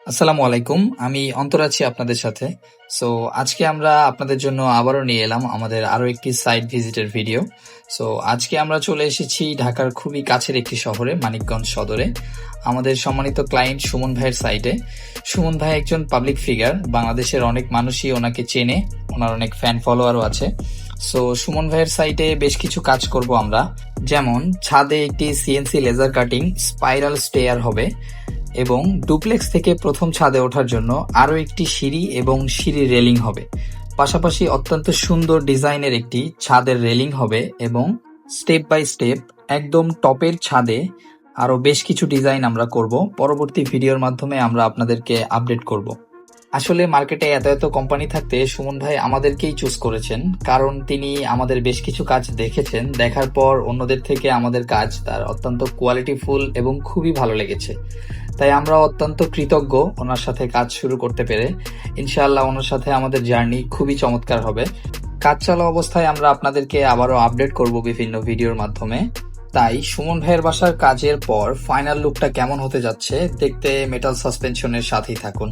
আসসালামু আলাইকুম। আমি অন্তর আছি আপনাদের সাথে। সো আজকে আমরা আপনাদের জন্য আবারও নিয়ে এলাম আমাদের আরো একটি সাইট ভিজিটের ভিডিও। সো আজকে আমরা চলে এসেছি ঢাকার খুবই কাছের একটি শহরে, মানিকগঞ্জ সদরে। আমাদের সম্মানিত ক্লায়েন্ট সুমন ভাইয়ের সাইটে। সুমন ভাই একজন পাবলিক ফিগার, বাংলাদেশের অনেক মানুষই ওনাকে চেনে, ওনার অনেক ফ্যান ফলোয়ারও আছে। সো সুমন ভাইয়ের সাইটে বেশ কিছু কাজ করব আমরা, যেমন ছাদে একটি CNC laser cutting spiral stair হবে এবং ডুপ্লেক্স থেকে প্রথম ছাদে ওঠার জন্য আরও একটি সিঁড়ি এবং সিঁড়ি রেলিং হবে। পাশাপাশি অত্যন্ত সুন্দর ডিজাইনের একটি ছাদের রেলিং হবে এবং স্টেপ বাই স্টেপ একদম টপের ছাদে আরও বেশ কিছু ডিজাইন আমরা করব। পরবর্তী ভিডিওর মাধ্যমে আমরা আপনাদেরকে আপডেট করব। আসলে মার্কেটে এত এত কোম্পানি থাকতে সুমন ভাই আমাদেরকেই চুজ করেছেন, কারণ তিনি আমাদের বেশ কিছু কাজ দেখেছেন, দেখার পর অন্যদের থেকে আমাদের কাজ তার অত্যন্ত কোয়ালিটিফুল এবং খুবই ভালো লেগেছে। তাই আমরা অত্যন্ত কৃতজ্ঞ ওনার সাথে কাজ শুরু করতে পেরে। ইনশাআল্লাহ ওনার সাথে আমাদের জার্নি খুবই চমৎকার হবে। কাজ চালু অবস্থায় আমরা আপনাদেরকে আবারও আপডেট করব বিভিন্ন ভিডিওর মাধ্যমে। তাই সুমন ভাইয়ের বাসার কাজের পর ফাইনাল লুকটা কেমন হতে যাচ্ছে দেখতে মেটাল সাসপেনশনের সাথেই থাকুন।